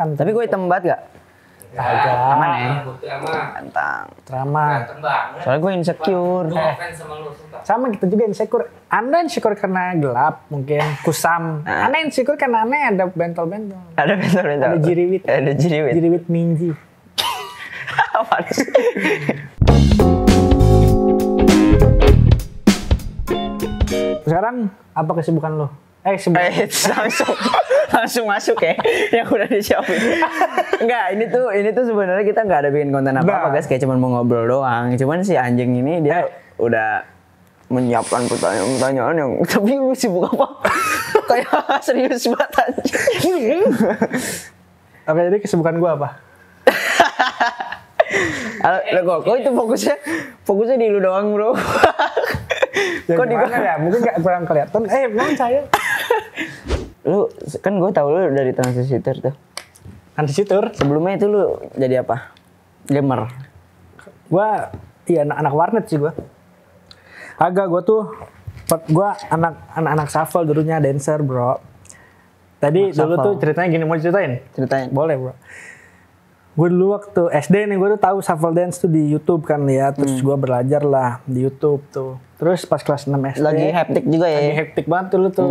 kan. Tapi gue hitam banget gak? Agak Aman ya? Aman. Ganteng. Ramah. Soalnya gue insecure. Sama kita juga insecure. Anda insecure karena gelap, mungkin kusam. Anda insecure karena aneh ada bentol-bentol. Ada bentol-bentol. Ada jiriwit. Ada jiriwit. Jiriwit minji. Apaan sih? Sekarang apa kesibukan lo? Langsung masuk ya yang udah disiapin. Enggak, ini tuh sebenarnya kita nggak ada bikin konten apa-apa guys, kayak cuma mau ngobrol doang. Cuman si anjing ini dia udah menyiapkan pertanyaan-pertanyaan yang tapi lu sibuk apa? Kayak serius banget anjing. Oke, jadi kesibukan gua apa? Kok itu fokusnya di lu doang, bro. Kok di mana ya? Mungkin nggak kurang kelihatan. Memang saya. Lu kan gue tahu lu dari transisitor tuh. Transisitor? Sebelumnya itu lu jadi apa? Gamer. Gua iya anak warnet sih gua. Gua anak shuffle dulunya, dancer, bro. Tadi dulu tuh ceritanya gini, mau diceritain? Ceritain. Boleh, bro. Gue dulu waktu SD nih, gue tuh tahu shuffle dance tuh di YouTube kan ya. Terus gue belajar lah di YouTube tuh. Terus pas kelas 6 SD. Lagi hektik juga ya? Lagi hektik banget tuh lu tuh.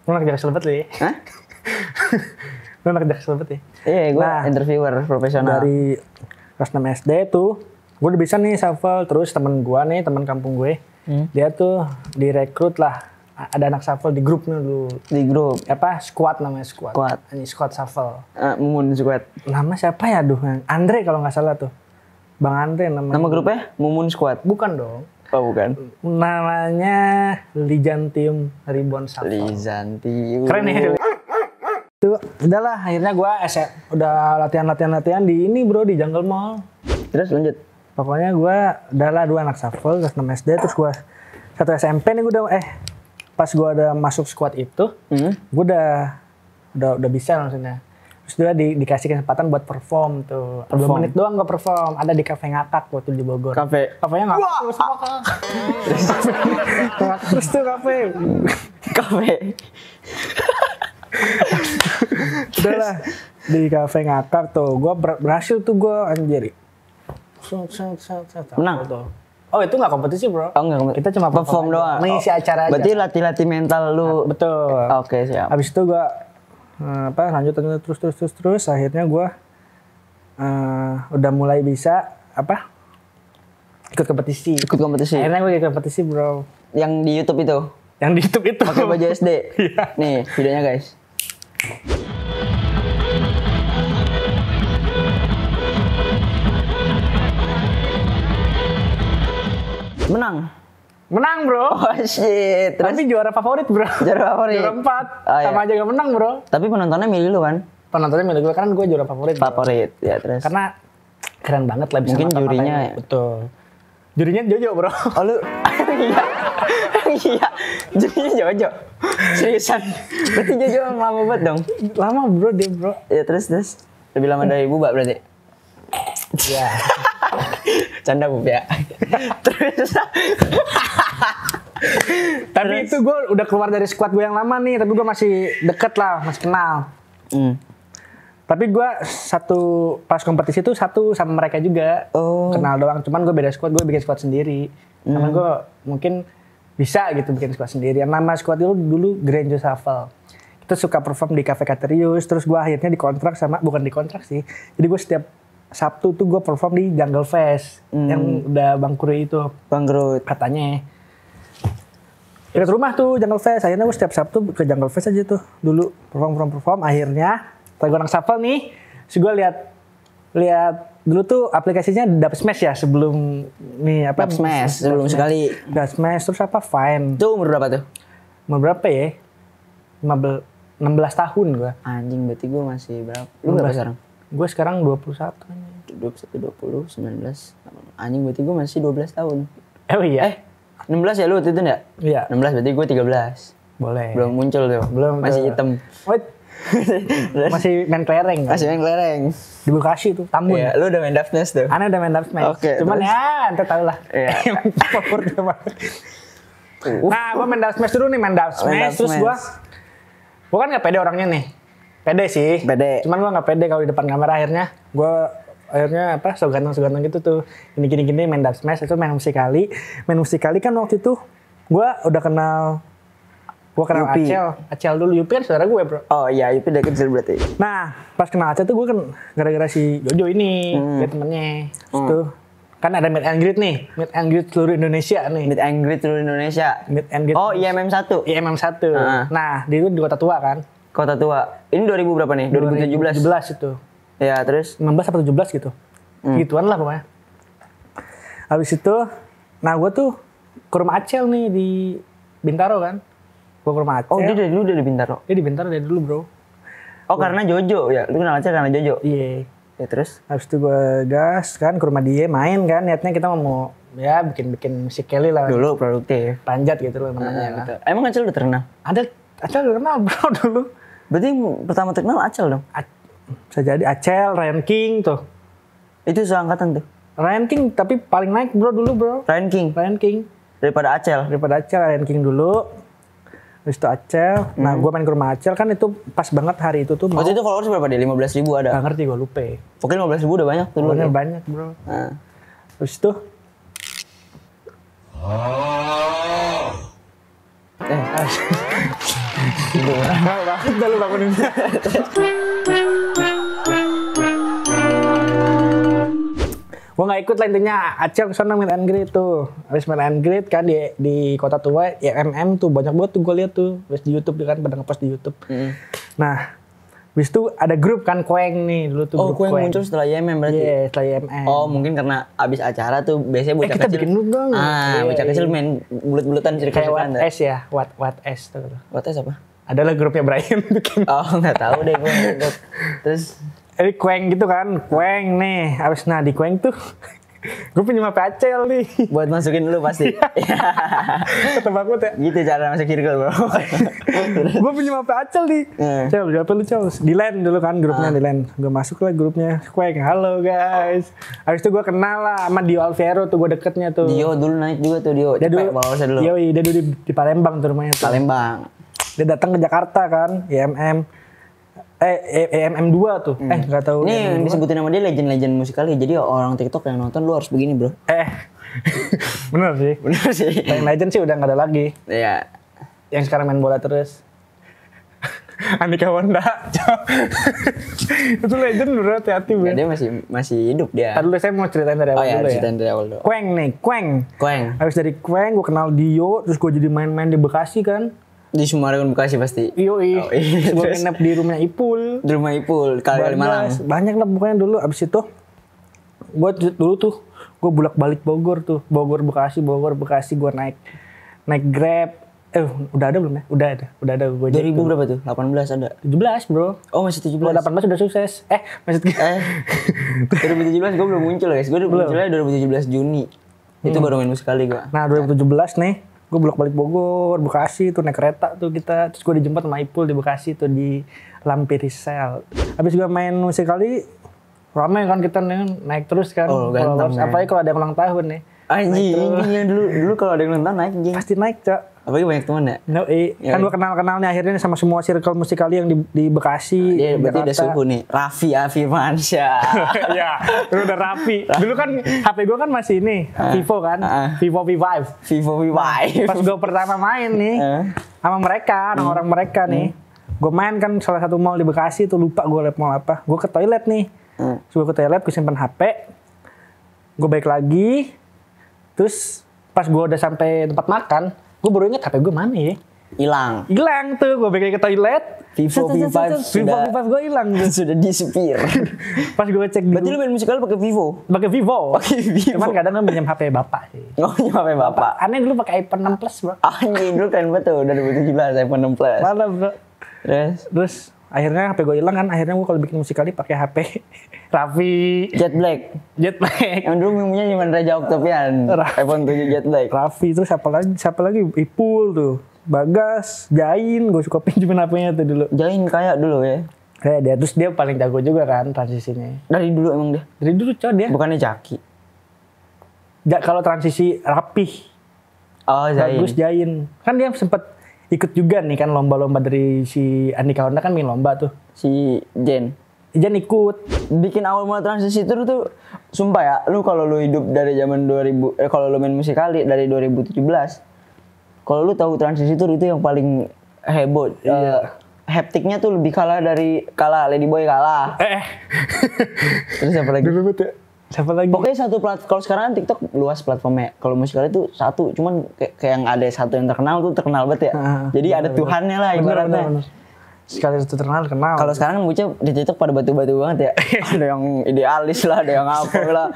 Lu anak jaksel banget lu ya? Hah? Lu anak jaksel banget ya? Iya, gue interviewer profesional. Dari kelas 6 SD tuh, gue udah bisa nih shuffle. Terus temen kampung gue, dia tuh direkrut lah. Ada anak shuffle di grup nih dulu. Di grup? Apa? Squad namanya, squad. Ini squad shuffle. Mumun Squad. Nama siapa ya? Andre kalau nggak salah tuh. Bang Andre namanya. Nama grupnya? Mumun Squad? Bukan dong. Oh bukan. Namanya Lijantium Ribbon Shuffle. Lijantium. Keren ya. Tuh, udahlah akhirnya gue udah latihan di ini bro, di Jungle Mall. Terus lanjut? Pokoknya gue udahlah 2 anak shuffle, kelas 6 SD, terus gue 1 SMP nih gue udah pas gue udah masuk squad itu, gue udah bisa maksudnya. Terus dia dikasih kesempatan buat perform tuh. 2 menit doang gue perform. Ada di Cafe Ngakak waktu di Bogor. Kafenya ngakak terus ngakak. Terus tuh kafe. Udahlah di Cafe Ngakak tuh. Gue berhasil tuh gue anjir. Menang? Oh itu nggak kompetisi bro. Oh nggak. Kita cuma perform doang. Mengisi acara aja. Berarti latih mental lu. Betul. Oke, siap. Habis itu gue lanjut terus akhirnya gue udah mulai bisa ikut kompetisi. Akhirnya gue ikut kompetisi bro. Yang di YouTube itu. Pakai baju SD. Iya. Nih videonya guys. Menang bro. Oh shit. Terus? Tapi juara favorit bro. Juara 4. Sama aja gak menang bro. Tapi penontonnya milih lu kan? Penontonnya milih gue karena gue juara favorit. Ya terus. Karena keren banget lah bisa. Mungkin jurinya ya? Betul. Jurinya Jojo bro. Oh lu? Iya. Jurinya Jojo. Seriusan. Berarti Jojo lama banget dong? Lama bro dia bro. Ya terus. Lebih lama dari Buba berarti? Iya. Canda Bub ya. Terus. Tapi itu gue udah keluar dari squad gue yang lama nih. Tapi gue masih deket lah, masih kenal. Tapi gue pas kompetisi itu satu sama mereka juga. Kenal doang. Cuman gue beda squad, gue bikin squad sendiri. Karena gue mungkin bisa gitu bikin squad sendiri. Yang nama squad itu dulu Granjo Shuffle. Kita suka perform di Cafe Katerius. Terus gue akhirnya dikontrak bukan dikontrak sih. Jadi gue setiap Sabtu tuh gue perform di Jungle Fest yang udah bangkrut itu. Bangkrut katanya. Dekat rumah tuh Jungle Fest. Akhirnya gue setiap Sabtu ke Jungle Fest aja tuh dulu perform. Akhirnya setelah gue anak shuffle nih, terus gue lihat dulu tuh aplikasinya Dub Smash ya sebelum nih Dub Smash sebelum sekali. Dub Smash terus Fine. Itu umur berapa tuh? Umur berapa ya? 16 tahun gue. Anjing berarti gue masih berapa? Lu berapa sekarang? Gue sekarang 21. 20, 19. Anjing berarti gue masih 12 tahun. Oh iya? 16 ya lu waktu itu enggak? Iya. 16 berarti gue 13. Boleh. Belum muncul tuh. Masih hitam. Masih main kelereng. Di Bekasi tuh, Tambun. Iya, lu udah main Dub Smash tuh? Ana udah main Dub Smash. Oke. Cuman terus? Ya, ente tau lah. Iya. Favorit banget. Nah, gue main Dub Smash dulu nih, terus gue kan gak pede orangnya nih. Pede sih. Pede. Cuman gue nggak pede kalau di depan kamera akhirnya. Gue akhirnya apa so ganteng gitu tuh. Gini main Dub Smash itu main musikali. Main musikali kan waktu itu gue udah kenal. Gue kenal Yupi. Acel dulu. Yupi kan saudara gue bro. Oh iya, itu udah kecil berarti. Nah pas kenal Acel tuh gue kan gara-gara si Jojo ini. Dia temennya. Terus tuh kan ada meet and greet nih. Meet and greet seluruh Indonesia nih. Meet and greet seluruh Indonesia. Meet and greet. Oh IMM 1. IMM 1. Nah di Kota Tua kan. Kota Tua. Ini 2000 berapa nih? 2017. 2017 itu. Ya, terus 16 atau 17 gitu. Gituan lah pokoknya. Habis itu, nah gue tuh ke rumah Acel nih di Bintaro kan. Gue ke rumah Acel. oh dia dari dulu udah di Bintaro. Dia di Bintaro dari dulu bro. Oh karena Jojo ya. Lu kenal aja karena Jojo. Iya. Ya terus Habis itu gue gas kan ke rumah dia main kan. Niatnya kita mau ya bikin musik Kelly lah. dulu produktif. Panjat gitu loh namanya. Betul. Emang Acel udah terkenal? Ada Acel udah kenal bro dulu. Berarti yang pertama terkenal Acel dong? Bisa jadi Acel, Ryan King tuh. Itu seangkatan tuh. Ryan King tapi paling naik bro dulu bro. Ryan King Ryan King. daripada Acel. Daripada Acel, Ryan King dulu. Habis itu Acel. Nah gue main ke rumah Acel kan itu pas banget hari itu tuh. Waktu itu followers berapa dia? 15.000 ada. Gak ngerti gue lupa. Pokoknya 15.000 udah banyak tuh dulu. Pokoknya Ya. banyak bro. Nah. Habis itu. Banget dah lu bangunin. Gue gak ikut lah intinya. Acel kesana meet and greet tuh. Habis meet and greet kan di Kota Tua. Ya MM tuh banyak banget tuh gue liat tuh. Habis di YouTube kan pada ngepost di YouTube. Nah. Habis itu ada grup kan Queng nih dulu tuh. Oh, grup gue yang muncul setelah YMM berarti? Iya, setelah YMM. Oh, mungkin karena abis acara tuh biasanya bocah kita kecil. bikin dulu dong. Ah, Iya, bocah kecil iya. main bulut-bulutan Kayak cerita-cerita. What S ya, What S tuh. What is apa? Adalah grupnya Brian bikin. Oh, nggak tahu deh gue. Terus Ini Queng gitu kan, Queng nih. Abis nah di Queng tuh, gue punya HP Acel nih. buat masukin dulu pasti. Ketebak banget ya. Gitu cara masuk circle, bro. Gue punya HP Acel nih. Cel, apa lu Cel? Di LAN dulu kan grupnya di LAN. Gue masuk lah grupnya Queng. Halo guys. Abis itu gue kenal lah sama Dio Alvero tuh, gue deketnya tuh. Dio dulu naik juga tuh Dio. Dia Cepet dulu, followersnya dulu. Yoi, dia dulu di Palembang tuh rumahnya tuh. Palembang. Dia datang ke Jakarta kan, IMM. EMM 2 tuh. Enggak tahu. Ini yang disebutin nama dia legend-legend musikali. Jadi orang TikTok yang nonton lu harus begini, bro. Bener sih. Bener sih. Yang Legend sih udah nggak ada lagi. Iya. Yang sekarang main bola terus. Andika Wanda. Itu Legend bro, hati-hati bro. Ya, dia masih hidup dia. Tadi dulu saya mau ceritain dari awal Oh ya, dulu ya. ceritain dari awal dulu. Queng nih, Queng. Queng. Habis dari Queng gue kenal Dio, terus gue jadi main-main di Bekasi kan. Di Sumarekon Bekasi pasti. Yoi. Oh, iya. Terus gue Terus? nginep di rumahnya Ipul. Di rumah Ipul, kali Malang. Banyak lah pokoknya dulu. Abis itu gue dulu tuh gue bolak-balik Bogor tuh. Bogor Bekasi gue naik Grab. Udah ada belum ya? Udah ada gue. 2000 berapa tuh? 18 ada. 17 bro. Oh masih 17. Kalau 18 udah sukses. Maksud gue. 2017 gue belum muncul guys. Gue munculnya 2017 Juni. Itu baru main musikali gue. Nah 2017 nih, gue bolak-balik Bogor, Bekasi tuh naik kereta tuh kita. Terus gue dijemput sama Ipul di Bekasi tuh di Lampirisel. Habis gue main musikali, ramai kan kita naik terus kan. Oh, ganteng, ya. Apalagi kalau ada yang ulang tahun nih. Anjing yang dulu kalau ada yang nonton naik anjing. Pasti naik cok. Apalagi banyak teman ya. No, kan gue kenal-kenalnya akhirnya sama semua circle musikali yang di Bekasi. Dia di berarti udah Jakarta. suhu nih. Raffi Afirmansyah. Iya, udah rapi. Dulu kan HP gue kan masih ini, Vivo kan, Vivo V5. Vivo V5. Pas gue pertama main nih, sama mereka, orang mereka nih, gue main kan salah satu mall di Bekasi tuh lupa gue mall apa. Gue ke toilet nih, terus gue ke toilet, gue simpan HP, gue balik lagi, terus pas gue udah sampai tempat makan, gue baru inget HP gue mana ya? Hilang. Hilang tuh, gue balik ke toilet, Vivo V5 Vivo V5 gue hilang. sudah disappear. Pas gue cek di Berarti lu main musikal pakai Vivo? pakai Vivo. Pakai Vivo. Cuman kadang kan pinjam HP bapak sih. Oh, ini HP bapak. Aneh dulu pakai iPhone 6 Plus bro. Anjing dulu keren banget tuh 2017 iPhone 6 Plus. Mana bro? Terus Akhirnya HP gue hilang kan. Akhirnya gue kalau bikin musikali pakai HP Raffi. Jet Black. Jet Black. Yang dulu punya cuma Reza Octavian. iPhone 7 Jet Black. Raffi terus siapa lagi? Ipul tuh. Bagas, Jain, gue suka pinjemin HP-nya tuh dulu. Jain kayak dulu ya. Kayak dia, terus dia paling jago juga kan transisinya. Dari dulu emang dia. Dari dulu coy dia. Bukannya Jaki. Kalau transisi rapih, Oh, Zain. bagus Jain. Kan dia sempet ikut juga nih kan lomba-lomba dari si Andika Honda kan main lomba tuh. si Jen. Jen ikut. Bikin awal mula Transisitor tuh sumpah ya, lu kalau lu hidup dari zaman 2000 kalau lu main Musikali dari 2017. Kalau lu tahu Transisitor itu yang paling heboh. Haptiknya tuh lebih kalah Ladyboy kalah. Terus apa lagi? Siapa lagi? Pokoknya satu kalau sekarang kan TikTok luas platformnya. Kalau Musikali itu satu, cuman kayak yang ada satu yang terkenal tuh terkenal banget ya. Jadi ada Tuhannya lah ibaratnya. Sekali itu terkenal. Kalau sekarang kan bocah di TikTok pada batu-batu banget ya. Ada yang idealis lah, ada yang apa lah.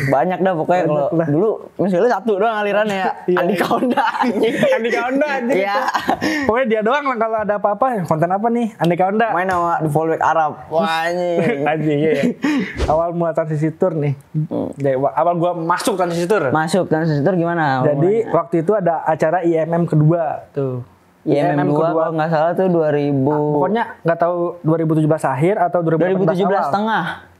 Banyak dah pokoknya. Kalau dulu misalnya satu doang alirannya ya. Andika Honda anjing. Iya. Pokoknya dia doang lah kalau ada apa-apa. Konten apa nih? Andika Honda. Main sama The Fallback Arab. Wah anjing. Anjing ya. Awal mulai Transisitor nih. Jadi awal gua masuk Transisitor. Masuk Transisitor gimana? Jadi waktu itu ada acara IMM kedua tuh. IMM 2 kalau nggak salah tuh 2000. Pokoknya nggak tahu 2017 akhir atau 2017 awal.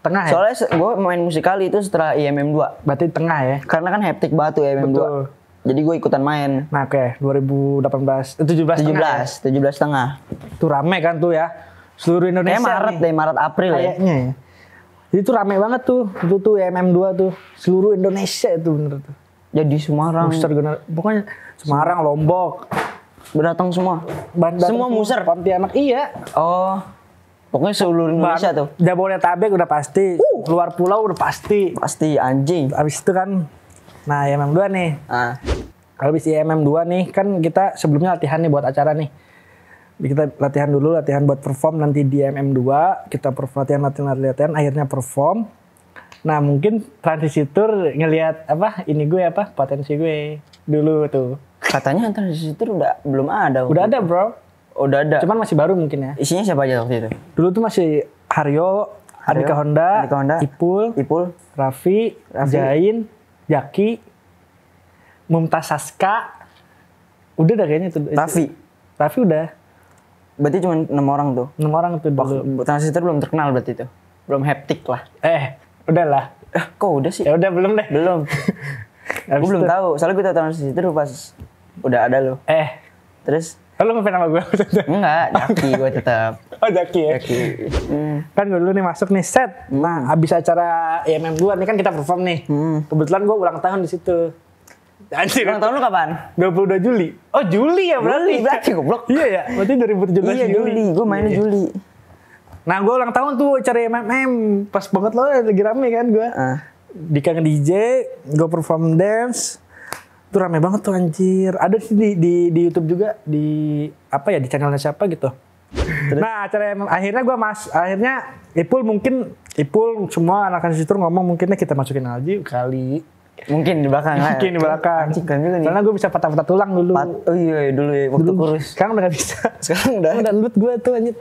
Tengah ya? Soalnya gue main Musikali itu setelah IMM 2. Berarti tengah ya? Karena kan haptik batu IMM 2. Jadi gue ikutan main. Nah oke, 17 tengah. Itu rame kan tuh ya? Seluruh Indonesia Maret April kayaknya ya. Jadi itu rame banget tuh. Itu tuh IMM 2 tuh. Seluruh Indonesia itu bener tuh. Jadi Semarang. Pokoknya Semarang, Lombok. Berdatang semua. Semua muser. Pontianak iya. Oh. Pokoknya seluruh Indonesia tuh. Jabodetabek udah pasti. Luar pulau udah pasti. Pasti anjing. Habis itu kan nah IMM 2 nih. Habis IMM 2 nih kan kita sebelumnya latihan nih buat acara nih. Kita latihan buat perform nanti di IMM 2. Kita latihan akhirnya perform. Nah, mungkin Transisitor ngelihat potensi gue dulu tuh. Katanya Transisitor belum ada. Udah ada, bro. Udah ada. Cuman masih baru mungkin ya. Isinya siapa aja waktu itu? Dulu tuh masih Haryo, Andika Honda, Ipul, Raffi, Jain, Jaki, Mumtaz Saska. Udah dah kayaknya tuh. Raffi udah. Berarti cuma 6 orang tuh. 6 orang tuh dulu. Transisitor belum terkenal berarti itu. Belum haptik lah. Udahlah. Kok udah sih? Ya udah belum deh. Belum. Gue belum tahu. Soalnya gue tahu Transisitor pas udah ada loh. Terus lu ngefans sama gue? Enggak, Jaki gue tetap. Oh Jaki ya? Jaki. Kan gue dulu nih masuk nih set. Nah abis acara IMM 2 nih kan kita perform nih. Kebetulan gue ulang tahun di situ. Anjir. Ulang tahun lu kapan? 22 Juli. Oh Juli ya berarti goblok. Iya ya, berarti 2017 iya, Juli. Gue mainnya Juli. Nah gue ulang tahun tuh acara IMM. Pas banget loh lagi rame kan gue. Dika nge-DJ, gue perform dance. Itu rame banget tuh anjir. Ada sih di YouTube juga di channelnya siapa gitu. Terus? Nah, acara akhirnya Ipul semua anak Transisitor ngomong mungkinnya kita masukin Alji kali. Mungkin di belakang lah. Mungkin di belakang. Anjing kan juga nih. Karena gue bisa patah-patah tulang dulu. Oh iya dulu ya waktu kurus. Sekarang udah gak bisa. Sekarang udah lembut gue tuh anjir.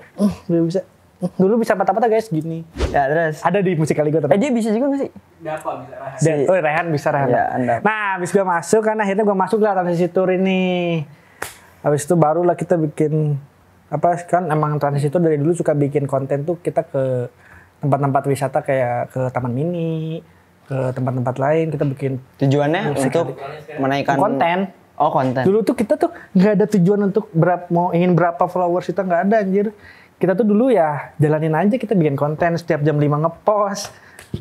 Udah bisa. Dulu bisa patah-patah guys gini. Ya terus. Ada di Musikali gue dia bisa juga gak sih? Bisa Rehan. Bisa Rehan. Ya, nah abis gue masuk kan akhirnya gue masuk lah Transisitor ini. Habis itu barulah kita bikin kan emang Transisitor dari dulu suka bikin konten tuh kita ke tempat-tempat wisata kayak ke Taman Mini, ke tempat-tempat lain kita bikin. Tujuannya untuk menaikkan konten. Oh konten. Dulu tuh kita tuh nggak ada tujuan untuk ingin berapa followers kita nggak ada anjir. Kita tuh dulu ya jalanin aja kita bikin konten setiap jam 5 ngepost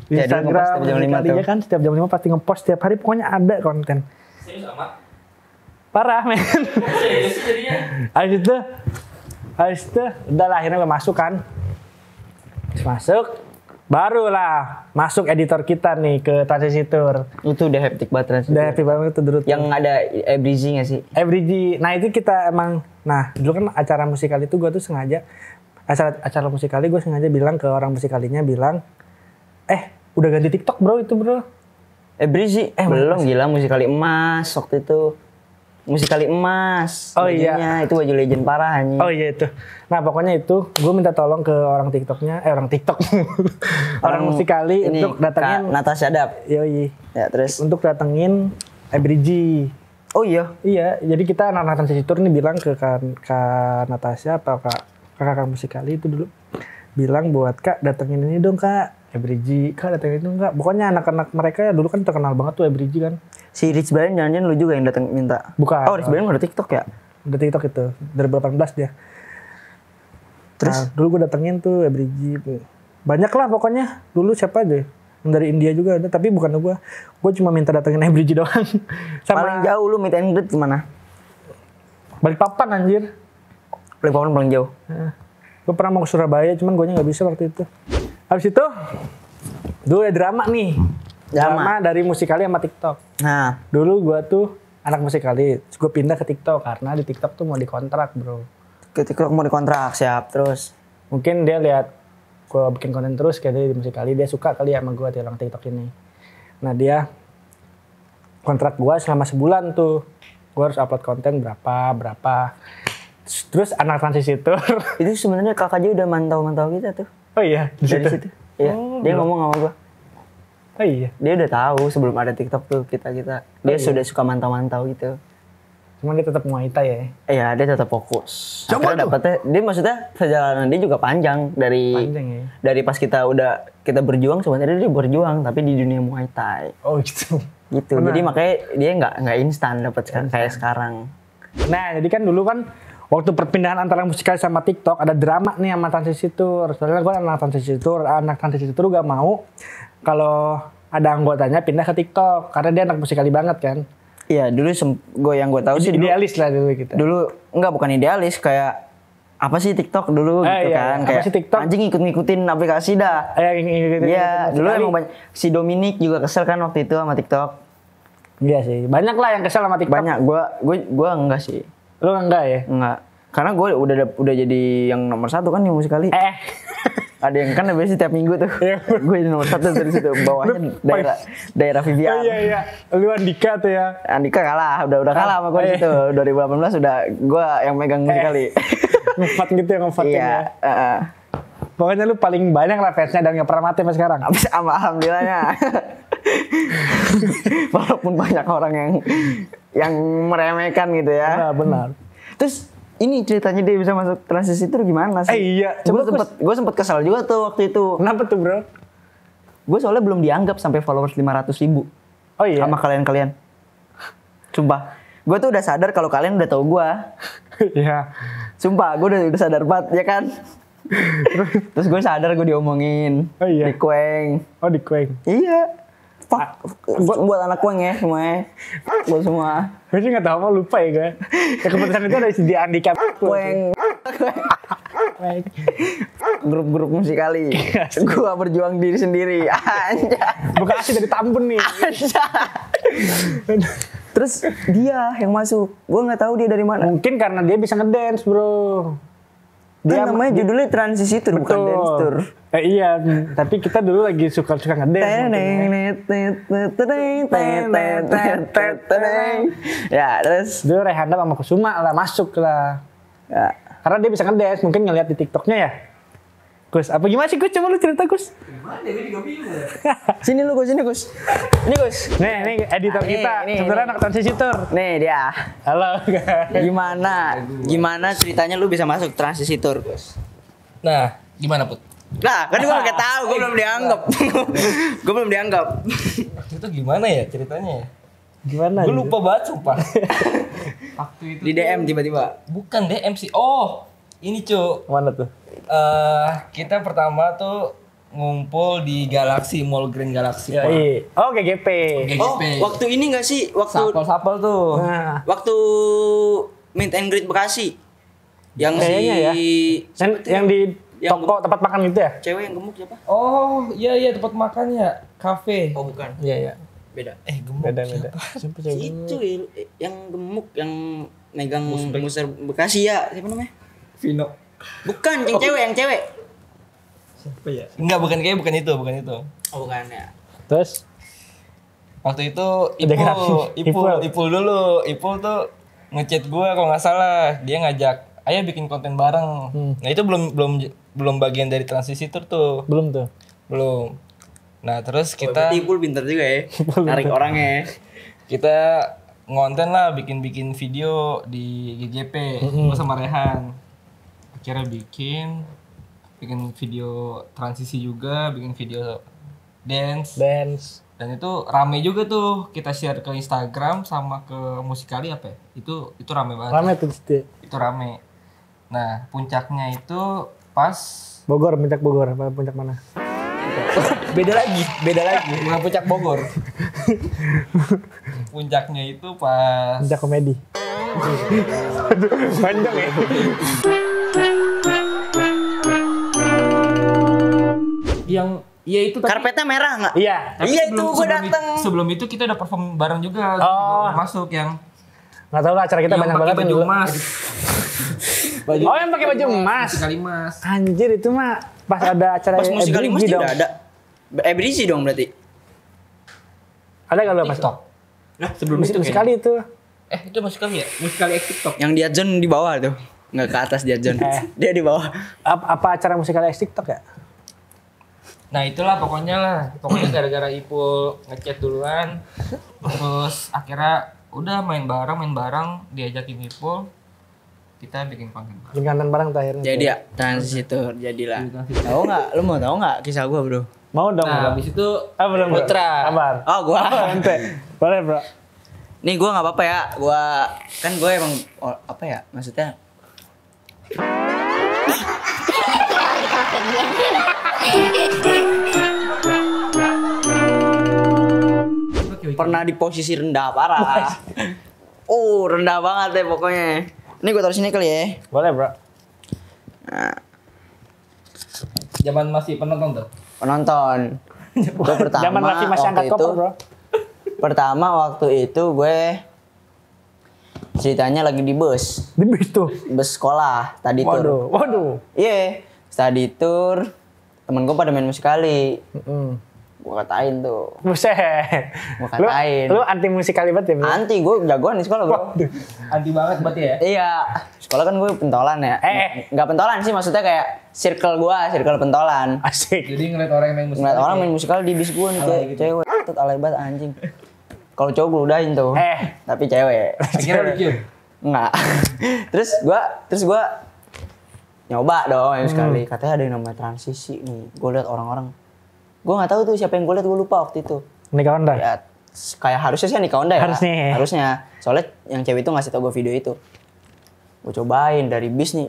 di Instagram. Setiap jam 5 tuh. Ya kan setiap jam 5 pasti ngepost setiap hari pokoknya ada konten. Serius amat? Parah men. Serius jadinya? Habis itu udah lah akhirnya gue masuk kan. Masuk. Barulah masuk editor kita nih ke Transisitor. Itu udah haptik banget Transisitor. Udah haptik banget itu dulu. Yang ada Ebrizi gak sih? Ebrizi. Nah itu kita emang. Nah dulu kan acara musikal itu gue tuh sengaja. Acara musikali gue sengaja bilang ke orang musikalinya bilang. Udah ganti TikTok bro itu bro. Ebrizi. Belum gila Musikali emas waktu itu. Musikali emas. Oh iya. Itu baju legend parah anjing. Oh iya itu. Nah pokoknya itu gue minta tolong ke orang TikToknya. Orang TikTok. orang Musikali untuk datengin. Natasha Dap. Yoi. Ya terus. Untuk datengin Ebrizi. Oh iya? Iya. Jadi kita anak-anak Transisitor nih bilang ke Kak Natasha atau kakak Musikali itu dulu. Bilang buat Kak datengin ini dong Kak. Ebrizi. Kak datengin itu enggak. Pokoknya anak-anak mereka dulu kan terkenal banget tuh Ebrizi kan. Si Rich Brian jangan-jangan lu juga yang datang minta? Bukan. Oh Rich Brian udah TikTok ya? Udah TikTok itu. 2018 dia. Terus? Nah, dulu gue datengin tuh Ebriji. Banyak lah pokoknya. Dulu siapa aja? Yang dari India juga ada, tapi bukan gue. Gue cuma minta datengin Ebriji doang. Paling jauh lu meet and greet kemana? Balikpapan anjir. Balikpapan paling jauh. Gue pernah mau ke Surabaya, cuman gue nggak bisa waktu itu. Habis itu, dulu ada drama nih. Drama dari Musikali sama TikTok. Nah, Dulu gue tuh anak Musikali, terus gue pindah ke TikTok karena di TikTok tuh mau dikontrak bro. ke TikTok mau dikontrak, siap. Terus Mungkin dia lihat gue bikin konten terus kayak dia di Musikali, dia suka kali ya sama gue di orang TikTok ini. Nah dia kontrak gue selama sebulan tuh, gue harus upload konten berapa. Terus anak transisi tour. itu sebenarnya Kak Aji udah mantau-mantau kita tuh. Oh iya, di Dari situ. situ. Iya, dia belum. ngomong sama gua. Oh iya. Dia udah tahu sebelum ada TikTok tuh kita. Dia sudah suka mantau-mantau gitu. Cuman dia tetap Muay Thai ya. Iya, dia tetap fokus. Coba Akhirnya dapetnya, dia maksudnya perjalanan dia juga panjang dari Panjang ya. dari pas kita berjuang sebenarnya dia berjuang tapi di dunia Muay Thai Oh gitu. gitu. Benar. Jadi makanya dia nggak instan dapat kayak sekarang. Nah jadi kan dulu kan waktu perpindahan antara Musikali sama TikTok ada drama nih sama transisi tour. Soalnya gue anak transisi tour gak mau kalau ada anggotanya pindah ke TikTok karena dia anak Musikali banget kan. Iya, dulu yang gue tahu sih dulu, Idealis lah dulu kita. dulu enggak bukan idealis kayak apa sih TikTok dulu gitu iya, kan apa kayak sih TikTok? anjing ngikutin aplikasi dah. Iya, dulu emang banyak. Si Dominic juga kesel kan waktu itu sama TikTok. Iya sih, banyak lah yang kesel sama TikTok. Banyak, gua enggak sih. Lu enggak ya? Enggak. Karena gue udah jadi yang nomor 1 kan di Musikali. Ada yang kan biasanya setiap minggu tuh. Gue nomor 1 dari situ. Bawahnya daerah Vivian. Oh iya. Lu Andika tuh ya. Andika kalah, udah kalah sama gue di situ. 2018 udah gue yang megang Musikali. Ngevat gitu ya, ngevatin Iya. ya. Pokoknya lu paling banyak lah fansnya dan gak pernah mati sampai sekarang. Sama alhamdulillahnya. Walaupun banyak orang yang meremehkan gitu ya. Benar. Terus ini ceritanya dia bisa masuk transisi itu gimana sih? Iya. Gue sempet kesal juga tuh waktu itu. Kenapa tuh bro? Gue soalnya belum dianggap sampai followers 500.000 Oh iya? sama kalian. Sumpah. Gue tuh udah sadar kalau kalian udah tahu gue. Iya. Sumpah, gue udah sadar banget, ya kan? Terus gue sadar gue diomongin. Oh iya? Di Kueng. Oh di Kueng. Iya. Fuck. Buat anak Kueng ya semuanya. Buat semua. Gue sih gak tau apa, lupa ya gue. Ya keputusan itu ada di Andika. Kueng. Grup-grup Musikali. Gue berjuang diri sendiri. Anjay. Bekasi dari Tambun nih. Terus dia yang masuk. Gue nggak tahu dia dari mana. Mungkin karena dia bisa ngedance bro. Dia namanya judulnya transisi tour, bukan dance tour. Iya, tapi kita dulu lagi suka ngedance. Ya terus. Dulu Rehanda sama Kusuma lah masuk lah. Ya. Karena dia bisa ngedance, mungkin ngeliat di TikToknya ya. Gus, apa gimana sih Gus? Coba lu cerita Gus. Gimana ya, gue juga bingung ya. Sini lu Gus, sini Gus. Ini Gus. Nih editor kita, sebenarnya anak transisi tour. Nih dia. Halo guys. Gimana ceritanya lu bisa masuk transisi tour, Gus? Nah, gimana Put? Nah, kan gua nggak tahu, gua belum dianggap. Gua belum dianggap. Itu gimana ya ceritanya ya? Gimana? Gue gitu? lupa banget sumpah. Waktu itu Di DM tiba-tiba. bukan DM sih. Oh, ini cu. Mana tuh? Kita pertama tuh ngumpul di Galaxy Mall Grand Galaxy. Ya, iya. Oh GGP. Oh, waktu ini nggak sih? Sapel tuh. Nah, Waktu meet and greet Bekasi. Yang Kayaknya ya. yang di Yang toko tempat makan gitu ya? cewek yang gemuk siapa? Oh, iya tempat makannya, kafe. Oh, bukan. Iya. Beda. Gemuk. Beda. Siapa cewek? Itu yang gemuk yang megang Musir Bekasi ya. Siapa namanya? Vino. Bukan, yang cewek. Siapa ya? Enggak, bukan itu. Oh, bukan ya. Terus? Waktu itu Ipul. Ipul dulu. Ipul tuh ngechat gue kalau nggak salah, dia ngajak, ayo bikin konten bareng. Nah itu belum bagian dari transisi tour tuh. Belum tuh. Belum. Nah terus kita Ipul pintar juga ya. Narik orangnya ya. kita ngonten lah, bikin video di GGP. Gue sama Rehan. Akhirnya bikin video transisi juga, bikin video dance. Dan itu rame juga tuh, kita share ke Instagram sama ke Musikali apa ya? Itu rame banget. Rame tuh. Itu rame. Nah, puncaknya itu pas Bogor, Bogor, puncak mana? beda lagi bukan puncak Bogor. Puncaknya itu pas Puncak komedi. Aduh, panjang ya. yang iya itu tapi Karpetnya merah nggak? Iya. tapi Iya, itu gua dateng. Sebelum itu kita udah perform bareng juga. Oh. Masuk yang Nggak tahu lah acara kita banyak pakai banget baju dulu. emas. Oh yang pakai baju emas. Sekali emas. Anjir itu mah pas ada acara Pas musikali Ebrigi mesti dong. udah ada. Ebrisi dong berarti. Ada nggak lu pas? TikTok. Nah, sebelum itu Musikali itu. itu musikali ya? Musikali X TikTok. Yang dia John di bawah tuh. Nggak ke atas dia John. Dia di bawah. Apa acara musikali TikTok ya? Nah itulah pokoknya gara-gara Ipul ngechat duluan, terus akhirnya udah main bareng diajakin Ipul, kita bikin konten bareng. Jengkantan bareng tuh akhirnya. Jadi ya transisitor jadilah. Tahu nggak? Lu mau tahu nggak kisah gua, Bro? Mau dong. Nah bro. habis itu Belum bro. Putra. Kabar. Oh, gua. Ente. Boleh bro. Nih gua nggak apa-apa ya. Gua kan gua emang apa ya? Maksudnya pernah di posisi rendah parah. Rendah banget deh pokoknya. Ini gue taruh sini kali ya. Boleh bro. Nah, Zaman masih penonton tuh. penonton. Gue pertama Zaman masih angkat waktu koper itu. bro. Pertama waktu itu gue ceritanya lagi di bus. Di bis tuh. Bus sekolah, tadi tour. Waduh. Iya, study tour. Temen gue pada main musikali. Mm-mm. Gue katain tuh. Buset. Gua katain. Lu anti musikali banget ya bro? Anti, gue jagoan di sekolah bro. Anti banget berarti ya. Iya, sekolah kan gue pentolan ya. Nggak pentolan sih, maksudnya kayak circle pentolan. Asik. Jadi ngeliat orang yang main musik. Ngeliat orang main musikal di bis gue nih, kayak cewek. Tut alay banget anjing. Kalau cowok gue udahin tuh. Tapi cewek. Akhirnya lucu. Enggak. terus gua nyoba dong yang sekali. Katanya ada yang namanya transisi nih. Gue liat orang-orang. Gue nggak tahu tuh siapa yang gue liat, gue lupa waktu itu. Nikah Honda. Ya, kayak harusnya sih Nika Honda ya. Harusnya. Harusnya. Soalnya yang cewek itu ngasih tau gue video itu. Gue cobain dari bis nih.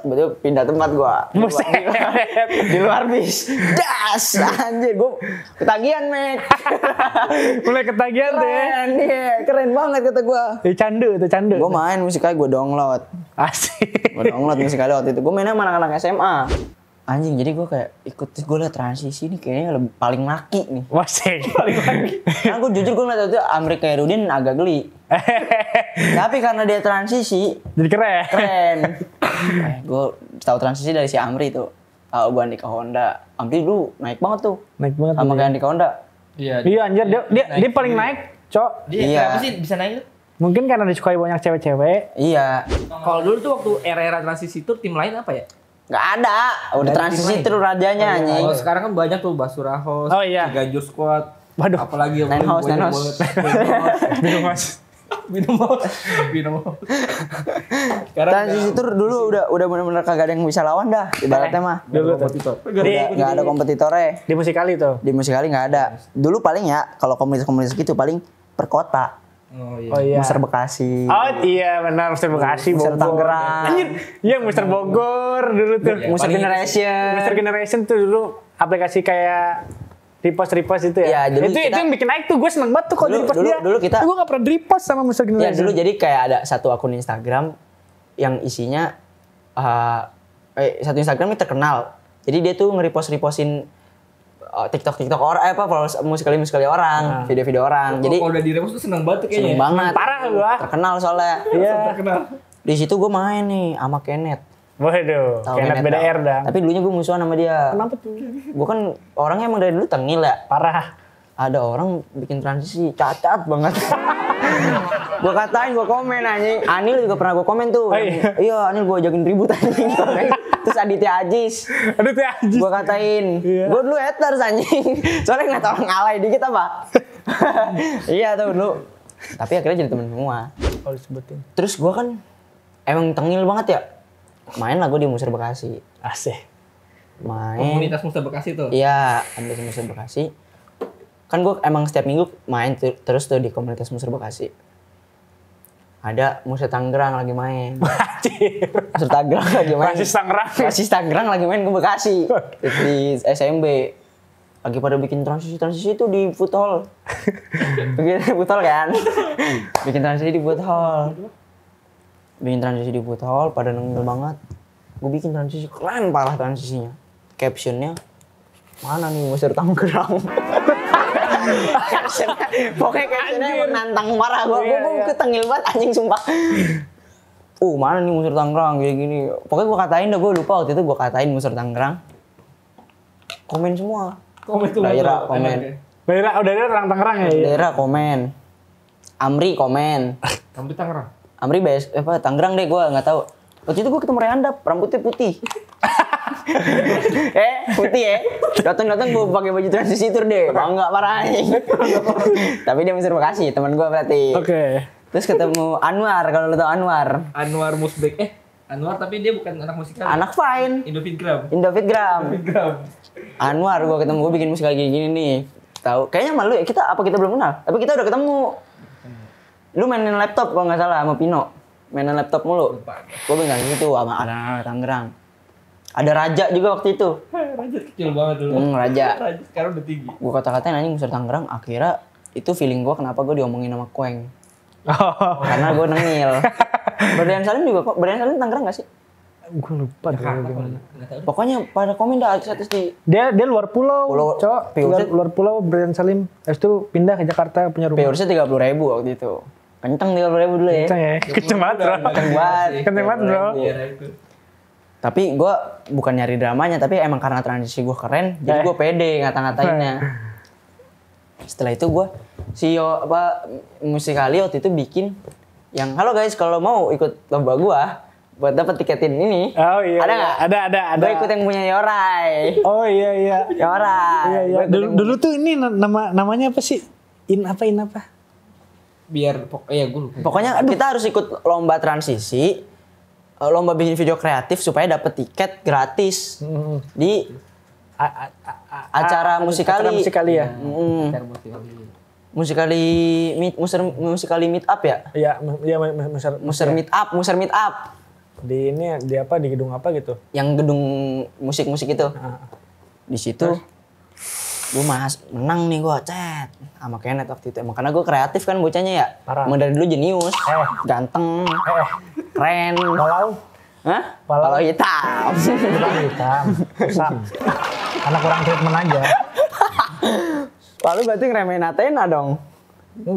Betul pindah tempat gue. Buset. Di luar bis. Das anjir gue ketagihan Mek. Mulai ketagihan deh. Keren nih, keren banget kata gue. Itu candu. Gue main musiknya gue download. Asik. Gue download musiknya waktu itu. Gue mainnya sama anak-anak SMA. Anjing, jadi gue kayak ikut, terus gue liat transisi nih kayaknya lebih paling laki nih. Wasik. Paling lagi. Karena gue jujur gue ngeliat itu Amri Khairudin agak geli. Tapi karena dia transisi, Jadi keren. gue tahu transisi dari si Amri tuh. Tahu gue Andika Honda. Amri dulu naik banget tuh. Naik banget. Sama kayak Andika Honda. Iya. Iya anjir dia paling naik, Cok. Dia Iya. kenapa sih bisa naik tuh? Mungkin karena disukai banyak cewek-cewek. Iya. Kalau dulu tuh waktu era-era transisi itu tim lain apa ya? Gak ada. Udah Dari transisi tim lain. terus rajanya anjing. Kalau sekarang kan banyak tuh Basura House, Oh, iya. Ganjur Squad. Waduh. Apalagi yang Nine House, banyak Nine House. banget. Bingung mas. Minum House. Sekarang Transisi itu dulu udah bener-bener kagak ada yang bisa lawan dah. Ibaratnya mah. Dulu tuh. Gak ada kompetitornya. Di musikali tuh. Di musikali nggak ada. Dulu paling ya kalau komunitas-komunitas gitu paling per kota. Oh iya. Oh iya. Muser Bekasi. Oh iya benar Muster Bekasi, Muster Bogor. Tangerang. Anjir, iya Muster Bogor dulu tuh. Iya, Muser paling Generation. Muster Generation tuh dulu aplikasi kayak repost itu ya. Iya, dulu itu kita- yang bikin naik tuh gue seneng banget tuh kalau Dulu- di repost dulu- dia. dulu kita- Gue gak pernah di repost sama Muster Ya Generation. dulu jadi kayak ada satu akun Instagram yang isinya satu Instagram ini terkenal. Jadi dia tuh nge-repostin TikTok orang followers musikali orang, video-video orang. Jadi kalau udah di Remus tuh seneng banget tuh kayaknya. seneng banget. Parah gua. Terkenal soalnya. Iya. Terkenal. Di situ gue main nih sama Kenneth. Waduh, Tahu Kenneth Kenneth, BDR tahu. dah. Tapi dulunya gue musuhan sama dia. Kenapa tuh? Gue kan orangnya emang dari dulu tengil ya. Parah. Ada orang bikin transisi cacat banget. Gue katain, gue komen anjing. Anil juga pernah gue komen tuh. Oh, iya. Iya, Anil gue ajakin ribut anjing. Terus Aditya Ajis. Aduh tuh anjing. Gue katain. Iya. Gue dulu haters anjing. Soalnya ngeliat orang alay dikit apa. Iya tuh dulu. Tapi akhirnya jadi temen semua. Kalau disebutin. Terus gue kan emang tengil banget ya. Main lah gue di Muser Bekasi. Asik. Main. Komunitas Musta Bekasi tuh. Iya, komunitas Muser Bekasi. Kan gue emang setiap minggu main terus tuh di komunitas Muser Bekasi. Ada Musik Tangerang lagi main. Anjir. Musik Tangerang lagi main. Persis Tangerang. Persis Tangerang lagi main ke Bekasi. Di SMB. Lagi pada bikin transisi itu di food hall. Bikin food hall kan? Bikin transisi di food hall. Bikin transisi di food hall, pada nengel banget. Gue bikin transisi, keren parah transisinya. Captionnya, mana nih Musik Tangerang? Pokoknya captionnya emang nantang marah gue. Gue ketengil banget anjing sumpah. Mana nih Musik Tangerang kayak gini. Pokoknya gue katain dah, gue lupa waktu itu gue katain Musik Tangerang. Komen semua. Komen tuh. Daerah komen. Daerah orang Tangerang ya. Daerah komen. Amri komen. Sampai Tangerang. Amri Tangerang deh, gue nggak tahu. Waktu itu gue ketemu Rayandap, rambutnya putih. Putih ya. Datang gue pakai baju transisi tour deh. Bangga parah anjing. Tapi dia Musir Bekasi, teman gue berarti. Oke. Terus ketemu Anwar, kalau lo tau Anwar. Anwar Musbek. Anwar tapi dia bukan anak musikal. Anak Fine. Indofitgram. Anwar gue ketemu, gue bikin musik kayak gini nih. Tahu? Kayaknya malu ya, kita belum kenal. Tapi kita udah ketemu. Lu mainin laptop kalau nggak salah sama Pino. Mainin laptop mulu. Gue bilang gitu sama anak Tangerang. Ada Raja juga waktu itu. Raja kecil banget dulu. Raja sekarang udah tinggi. Gue kata-katain anjing Musir Tangerang. Akhirnya itu feeling gue kenapa gue diomongin sama Koeng. Karena gue nengil. Berdian Salim juga kok. Berdian Salim Tangerang gak sih? Gue lupa deh gimana. Pokoknya pada komen dah artis-artis di... Dia luar pulau, Cok. Luar pulau Brian Salim. Habis itu pindah ke Jakarta punya rumah. Viewersnya 30.000 waktu itu. Kenceng 30.000 dulu ya. Kenceng ya. Kenceng banget bro. Kenceng banget bro. Tapi gue bukan nyari dramanya, tapi emang karena transisi gue keren, jadi gue pede ngata-ngatainnya. Setelah itu gue CEO Musikali waktu itu bikin yang, halo guys, kalau mau ikut lomba gue buat dapat tiketin ini. Oh iya. Ada nggak? Ada. Gue ikut yang punya Yorai. Oh iya. Yorai. Iya. Dulu tuh ini namanya apa sih? In apa? Biar gue lupa. Pokoknya kita harus ikut lomba transisi. Lomba bikin video kreatif supaya dapat tiket gratis di acara Musikali. Musikali ya. Musikali meet up ya? Iya, Muser meet up. Di apa di gedung apa gitu? Yang gedung musik itu. Di situ gue menang nih gue chat sama Kenneth waktu itu. Emang karena gue kreatif kan bocahnya ya. Emang dari dulu jenius, ganteng, keren. Palau? Hah? Palau hitam. Rusak. Karena kurang treatment aja. Lalu berarti ngeremehin Athena dong?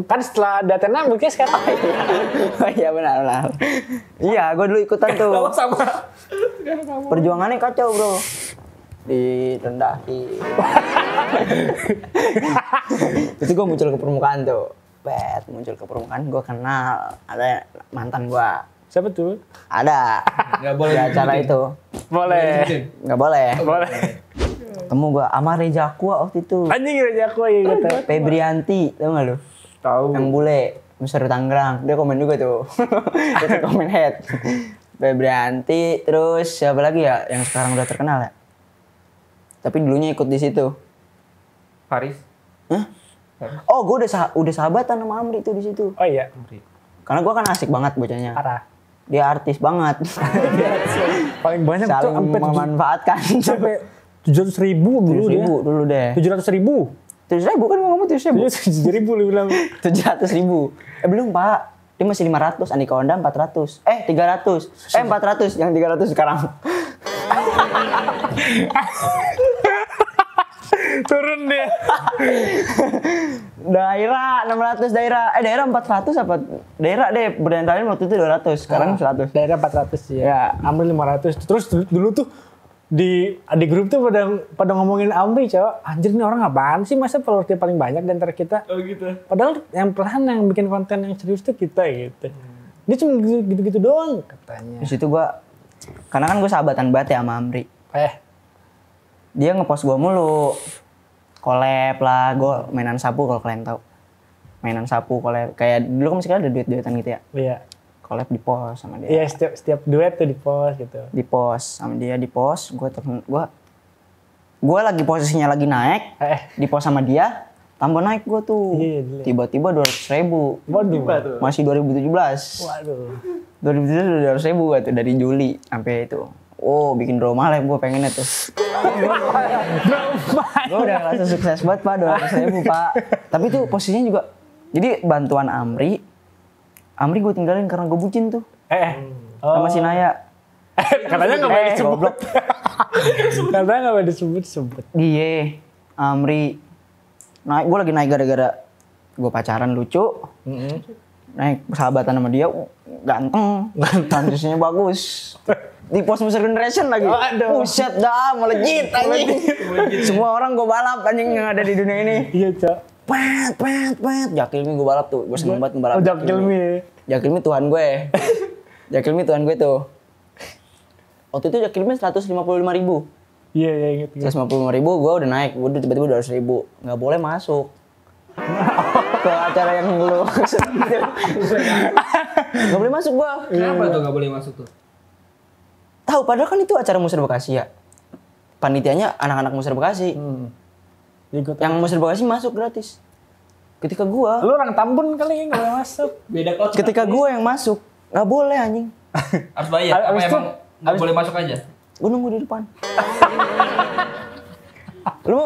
Kan setelah ada Athena mungkin sekarang. Oh iya benar. Iya, gue dulu ikutan tuh. Sama. Perjuangannya kacau bro. Direndahin. Itu gue muncul ke permukaan tuh. Muncul ke permukaan, gue kenal. Ada mantan gue. Siapa tuh? Ada. Nggak boleh di acara itu. Boleh. Nggak boleh. Boleh. Ketemu gue sama Reja Aqua waktu itu. Anjing Reja Aqua ya gitu. Febrianti, tau gak lu? Tahu. Yang bule, Musir Tangerang. Dia komen juga tuh. Itu komen head. Febrianti, terus siapa lagi ya yang sekarang udah terkenal ya? Tapi dulunya ikut di situ. Faris. Hah? Oh, gue udah sahabatan sama Amri tuh di situ. Oh iya. Karena gue kan asik banget bocahnya. Parah. Dia artis banget. Paling banyak tuh saling memanfaatkan. Sampai 700.000 dulu dia. 700.000 dulu deh. 700.000. 700.000 kan gue ngomong 700.000. 700.000 lu bilang. 700.000. Belum Pak. Dia masih 500. Andika Onda 400. 300. 400. Yang 300 sekarang. Turun deh. Daerah 600 daerah. Daerah 400 apa? Daerah deh berdasarkan waktu itu 200. Sekarang 100. Daerah 400 ya. Amri 500. Terus dulu tuh di grup tuh pada ngomongin Amri, cowok. Anjir nih orang apaan sih, masa followersnya paling banyak di antara kita? Oh gitu. Padahal yang perlahan yang bikin konten yang serius tuh kita gitu. Dia cuma gitu-gitu doang katanya. Di situ gua karena kan gue sahabatan banget ya sama Amri. Dia ngepost gua mulu. Collab lah, gua mainan sapu kalau kalian tahu. Mainan sapu collab kayak dulu kan masih ada duet-duetan gitu ya. Iya. Collab di post sama dia. Iya, setiap duet tuh di post gitu. Di post sama dia, di post gua lagi posisinya lagi naik. Di post sama dia, tambah naik gue tuh. Iya, gila. Tiba-tiba 200.000. Waduh. Masih 2017. Waduh. 2017 udah 200.000 gue tuh dari Juli sampai itu. Oh, bikin drama live gue pengennya tuh. Gue udah ngerasa sukses banget Pak, 200.000 Pak. Tapi tuh posisinya juga, jadi bantuan Amri gue tinggalin karena gue bucin tuh. Sama si Naya. Katanya nggak boleh disebut. Goblok. Katanya nggak boleh disebut. Dia, Amri, gue lagi naik gara-gara gue pacaran lucu. Naik persahabatan sama dia, ganteng, transisinya bagus. Di post Music Generation lagi. Buset dah, melejit anjing. Semua orang gue balap anjing yang ada di dunia ini. Iya, Cok. Pet. Jakilmi gue balap tuh. Gue seneng banget ngebalap. Oh, Jakilmi. Jakilmi Tuhan gue. Jakilmi Tuhan gue tuh. Waktu itu Jakilmi 155.000. Iya, inget. 155.000 gue udah naik. Gue udah tiba-tiba 200.000. Nggak boleh masuk. Ke acara yang lu nggak boleh masuk gue. Kenapa tuh nggak boleh masuk tuh? Tahu padahal kan itu acara Musir Bekasi ya. Panitianya anak-anak Musir Bekasi. Yang Musir Bekasi masuk gratis. Ketika gua, Lu orang Tambun kali nggak boleh masuk. Beda kelas. ketika gua yang masuk, nggak boleh anjing. Harus bayar. Apa Abis itu- emang nggak boleh masuk aja? Gua nunggu di depan. lu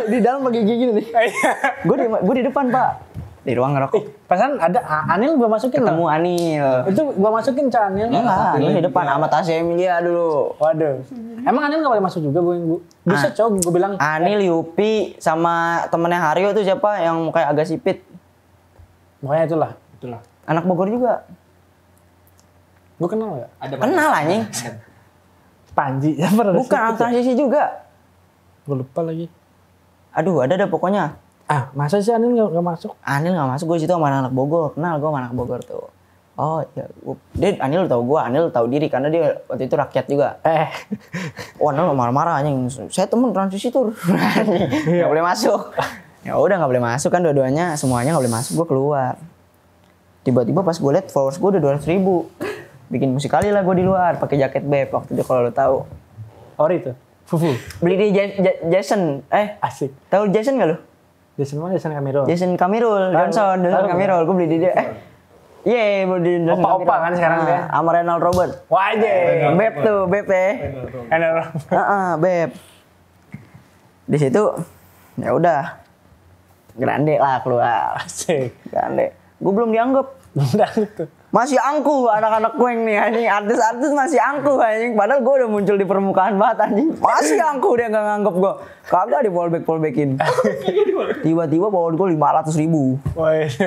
di dalam lagi gini nih. Gua di depan Pak. Di ruang ngerokok. Pasan ada Anil gua masukin Ketemu loh. Anil. Itu gua masukin Cak Anil. Enggak, Anil di depan sama Tasya Emilia dulu. Waduh. Emang Anil nggak boleh masuk juga gua. Bisa Cok, gua bilang. Anil, Yupi, sama temennya Haryo tuh siapa yang kayak agak sipit. Pokoknya itulah. Anak Bogor juga. Gua kenal nggak? Ada Kenal anjing. Panji. Ya, pernah Bukan anak transisi juga. Gua lupa lagi. Aduh, ada pokoknya. Masa sih Anil nggak masuk? Anil nggak masuk, gue situ sama anak Bogor. Kenal gue sama anak Bogor tuh. Oh ya, dia Anil tahu gue, Anil tahu diri karena dia waktu itu rakyat juga. Oh, Anil marah-marah anjing. Saya temen transisi tuh. Nggak boleh masuk. Ya udah nggak boleh masuk kan dua-duanya, semuanya nggak boleh masuk. Gue keluar. Tiba-tiba pas gue liat followers gue udah 200.000. Bikin musik kali lah gue di luar, pakai jaket Beb waktu itu kalau lo tahu. Ori itu. Fufu. Beli di Jason. Asik. Tahu Jason nggak lo? Jason Kamiro. Jason Kamirul, Johnson Kamirul, gue beli di dia. Iya, beli di Johnson Opa-opa Kamirul. kan sekarang dia. Sama Renald Robert. Wajib. Beb tuh, Beb ya. Beb. Di situ, ya udah, grande lah keluar. Asik. Grande. Gue belum dianggap. Udah gitu. Masih angkuh anak-anak kueng nih anjing. Artis-artis masih angkuh anjing. Padahal gue udah muncul di permukaan banget anjing. Masih angkuh dia gak nganggep gue. Kagak di fallback-fallbackin. Tiba-tiba bawa gue 500.000.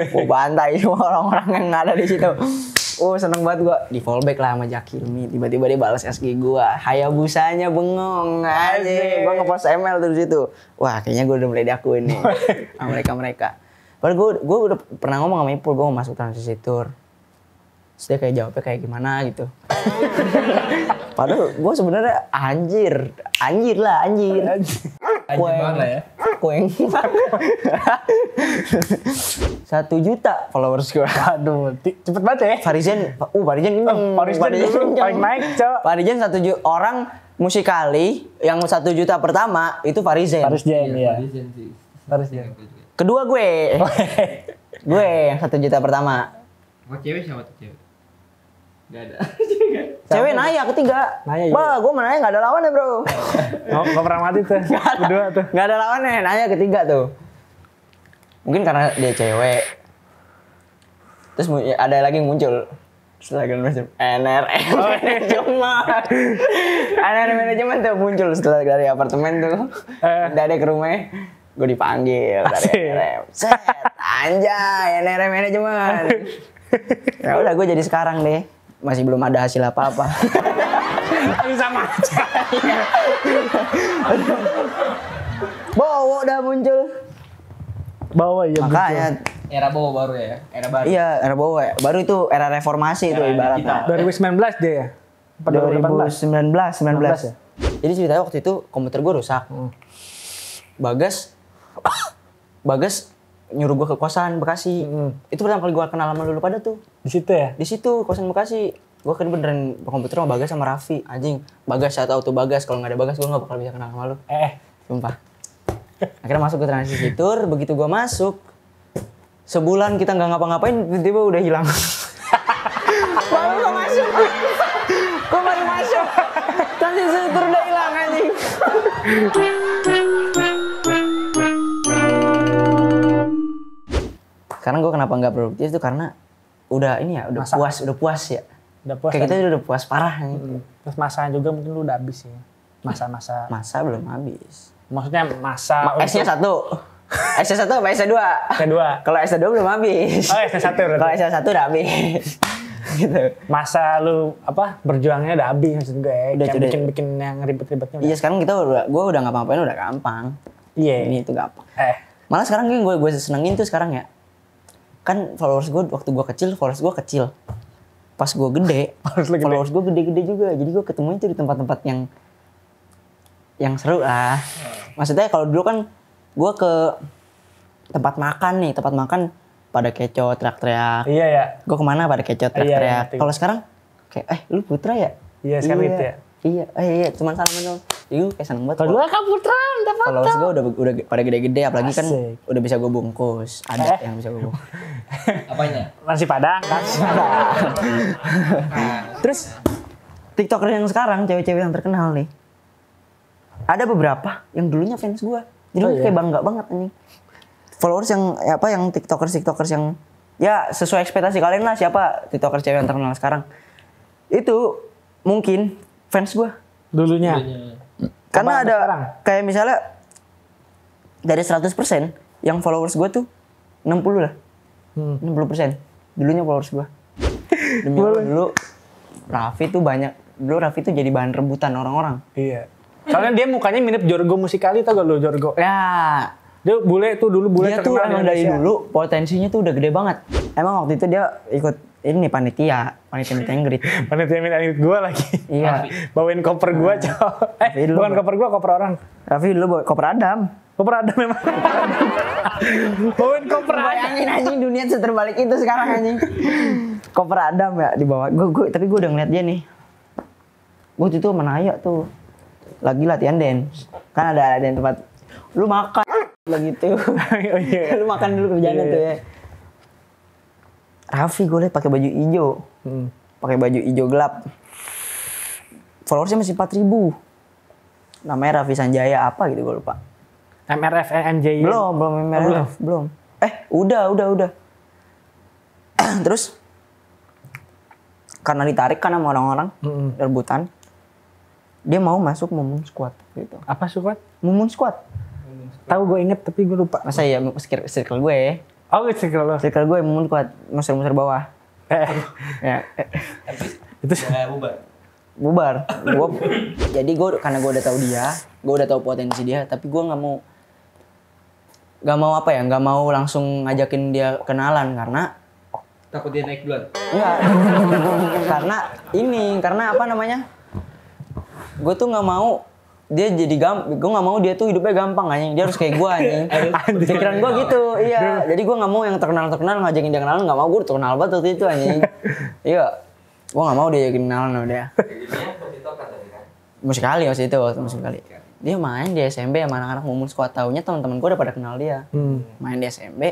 Gue bantai semua orang-orang yang ada di situ. Oh seneng banget gue. Di fallback lah sama Jakilmi. Tiba-tiba dia balas SG gue. Hayabusanya bengong anjing. Gue ngepost ML tuh di situ. Wah kayaknya gue udah mulai diakuin nih. Sama mereka-mereka. Padahal gue udah pernah ngomong sama Ipul. Gue mau masuk transisi tour. Terus dia kayak jawabnya kayak gimana gitu. Padahal gue sebenarnya anjir lah. Anjir banget lah ya. Kueng. 1 juta followers gue. Aduh, cepet banget ya. Farizen kenyang. Farizen dulu paling naik, Cok. Farizen 1 juta orang musikali yang 1 juta pertama itu Farizen. Farizen ya. Farizen. Kedua gue. Gue yang 1 juta pertama. Oh cewek siapa tuh cewek? Gak ada. Cewek Naya ketiga. Naya, iya. Bah, gue sama Naya gak ada lawannya bro. Nggak pernah mati tuh. Kedua tuh. Gak ada lawannya, Naya ketiga tuh. Mungkin karena dia cewek. Terus ada lagi yang muncul. Setelah macam NRM manajemen. NRM manajemen tuh muncul setelah dari apartemen tuh. Pindah deh ke rumah. Gue dipanggil dari NRM. Set, anjay NRM manajemen. Ya udah gue jadi sekarang deh. Masih belum ada hasil apa-apa. Sama aja. Bowo udah muncul. Bawa ya. Makanya Era Bowo baru ya? Era baru. iya era Bowo ya. Baru itu era reformasi itu ibaratnya. 2019 dia ya. 2019 ya? Jadi ceritanya waktu itu komputer gue rusak. Bagas nyuruh gue ke kosan Bekasi. Itu pertama kali gue kenal sama lu pada tuh. Di situ ya? Di situ kosan Bekasi. Gue kan beneran komputer sama Bagas sama Raffi. Anjing. Bagas saya tahu tuh Bagas. Kalau nggak ada Bagas gue nggak bakal bisa kenal sama lu. Sumpah. Akhirnya masuk ke transisi tour, begitu gue masuk, sebulan kita nggak ngapa-ngapain, tiba-tiba udah hilang. Baru gue masuk, gue baru masuk, transisi tour udah hilang anjing. Sekarang gue kenapa nggak produktif itu karena udah ini ya, udah puas ya. Udah puas. Kayak kita udah puas parah. Terus masanya juga mungkin lu udah habis sih. Masa-masa. Masa belum habis. Maksudnya masa S-nya 1. S-nya 1 apa S-nya 2? kedua. Kalau S-nya 2 belum habis. Oh, S-nya 1 berarti. Kalau S-nya 1 udah habis. Gitu. Masa lu berjuangnya udah habis maksud gue. Udah Kayak sudah. bikin yang ribet-ribetnya. Iya, sekarang gue udah ngapa-ngapain udah gampang. Iya. Ini itu gampang. Malah Malah sekarang gue senengin tuh sekarang ya. Kan followers gue waktu gue kecil, pas gue gede, followers gue gede-gede juga. Jadi gue ketemu itu di tempat-tempat yang seru lah. Maksudnya kalau dulu kan gue ke tempat makan pada keco teriak-teriak. Iya ya. Gue kemana pada keco teriak-teriak. Iya, Kalau sekarang kayak lu Putra ya? Iya, sekarang itu ya. Iya, cuman salaman dong. Jadi gue kayak seneng banget. Kalau dulu kan Putra, udah foto. Followers gue udah pada gede-gede, apalagi kan Asik. udah bisa gue bungkus. Ada yang bisa gue bungkus. Apanya? Nasi Padang. Terus TikToker yang sekarang, cewek-cewek yang terkenal nih, ada beberapa yang dulunya fans gue. Jadi gue kayak bangga banget nih. Followers yang TikTokers yang ya sesuai ekspektasi kalian lah, siapa TikToker cewek yang terkenal sekarang. Itu mungkin fans gue. Dulunya. Karena Apa ada sekarang? kayak misalnya dari 100% yang followers gue tuh 60 lah. 60%. Dulunya followers gue. Demi Allah, dulu Raffi tuh jadi bahan rebutan orang-orang. Iya. Soalnya dia mukanya mirip Jorgo Musikali, tau gak lu Jorgo? Ya, Dia bule dia tuh terkenal emang di dari Indonesia. dulu potensinya tuh udah gede banget. Emang waktu itu dia ikut ini panitia meet and greet. Panitia minta gue lagi. Iya. Bawain koper gue, cowok. Tapi dulu Bukan koper gue, koper orang. Raffi dulu bawa koper Adam. Koper ada memang. Bawain koper Adam. Bayangin anjing dunia terbalik itu sekarang anjing. Koper Adam ya dibawa. Tapi gue udah ngeliat dia nih. Gue itu menaya tuh. Lagi latihan dance. Kan ada tempat. Lu makan lagi tuh. Oh iya. Lu makan dulu kerjaan tuh ya. Raffi gue liat pakai baju hijau. Pakai baju hijau gelap. Followersnya masih 4.000. Namanya Raffi Sanjaya apa gitu gue lupa. MRF NJ. Belum MRF, belum. Udah. Terus karena ditarik kan sama orang-orang rebutan, dia mau masuk Mumun Squad gitu. Apa Squad? Mumun Squad. Tahu gue inget tapi gue lupa. Masa ya circle gue ya. Oh gitu kalau. Circle gue Mumun Squad, muser-muser bawah. Ya. Itu Bubar. Jadi karena gue udah tahu dia, gue udah tahu potensi dia, tapi gue nggak mau langsung ngajakin dia kenalan karena Takut dia naik duluan. enggak. karena apa namanya? Gue tuh nggak mau dia jadi gue nggak mau dia tuh hidupnya gampang anjing. Dia harus kayak gue anjing. Pikiran gue gitu, iya. Jadi gue nggak mau yang terkenal ngajakin dia kenalan, nggak mau. Gue terkenal banget waktu itu anjing. Iya. Gue nggak mau dia jadi kenalan sama dia. Musikali waktu itu, musikali. Dia main di SMB sama anak-anak Mumun Squad, taunya teman-teman gue udah pada kenal dia. Main di SMB.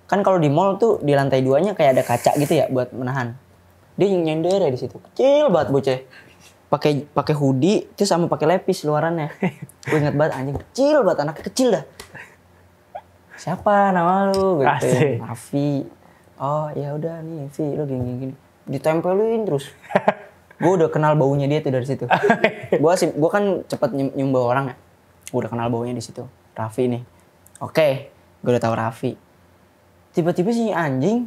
Kan kalau di mall tuh di lantai 2-nya kayak ada kaca gitu ya buat menahan. Dia nyender ya di situ. Kecil banget bocah. Pakai hoodie terus sama pakai lepis luarannya. Gue inget banget anjing, kecil banget, anaknya kecil dah. Siapa nama lu? Gitu. Raffi. Oh, ya udah nih, Vi, lu gini. Ditempelin terus. Gue udah kenal baunya dia tuh dari situ. Gue kan cepet nyium bau orang ya. Gue udah kenal baunya di situ. Raffi nih. Oke, gue udah tahu Raffi. Tiba-tiba si anjing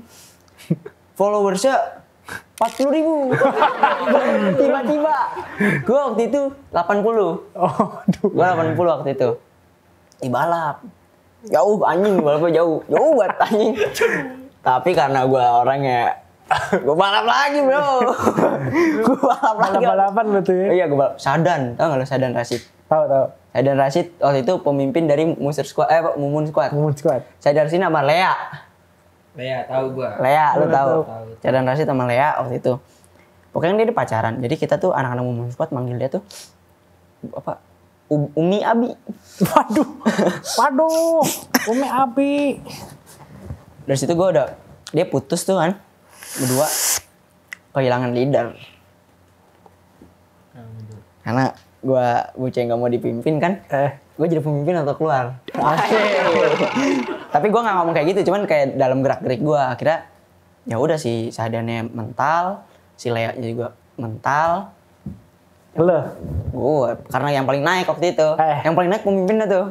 followersnya 40.000. Tiba-tiba. Gue waktu itu 80. Gue 80 waktu itu. Di balap. Jauh anjing, balapnya jauh. Jauh banget anjing. Tapi karena gue orangnya gue balap lagi bro. Gue balap lagi. Balapan lu tuh ya? Iya gue balap. Sadan, tau gak lo Sadan Rashid? Tahu. Sadan Rashid waktu itu pemimpin dari Mumun Squad. Mumun Squad. Sadan Rashid sama Lea. Lea, tahu gua. Lea, lu tahu. Tahu. Sadan Rashid sama Lea waktu itu. Pokoknya dia pacaran. Jadi kita tuh anak-anak Mumun Squad manggil dia tuh apa? Umi Abi. Waduh, Umi Abi. Dari situ dia putus tuh kan, berdua kehilangan leader. Karena gue bocah yang gak mau dipimpin kan, gue jadi pemimpin atau keluar. Tapi gue nggak ngomong kayak gitu, cuman kayak dalam gerak-gerik gue akhirnya ya udah si Sahdiannya mental, si Lea juga mental. Lo? Gue karena yang paling naik waktu itu, yang paling naik pemimpinnya tuh.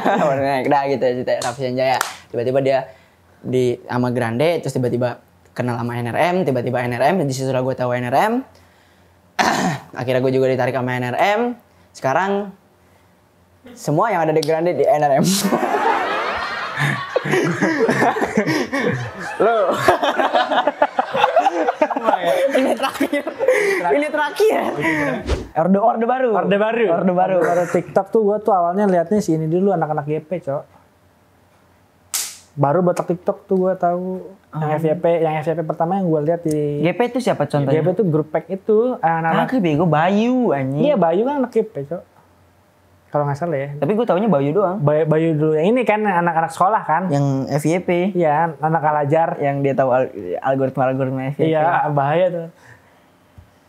Paling naik dah gitu ya, Raffi Sanjaya. Tiba-tiba dia sama Grande, terus tiba-tiba kenal sama NRM, tiba-tiba NRM, di situ gue tahu NRM. Akhirnya gue juga ditarik sama NRM. Sekarang semua yang ada di Grande di NRM. Lo. Ini terakhir. Orde baru. TikTok tuh gue tuh awalnya liatnya si ini dulu anak-anak GP, Cok. Baru botak TikTok tuh gue tahu. Yang FYP pertama yang gue lihat di GP itu siapa contohnya? GP itu grup pack itu anak-anak bego Bayu anjing. Iya, Bayu kan anak GP, Cok. Kalau nggak salah ya. Tapi gue taunya Bayu doang. Bayu dulu. Yang ini kan anak-anak sekolah kan. Yang FYP. Iya, anak Al-Azhar. Yang dia tahu algoritma FYP. Iya, bahaya tuh.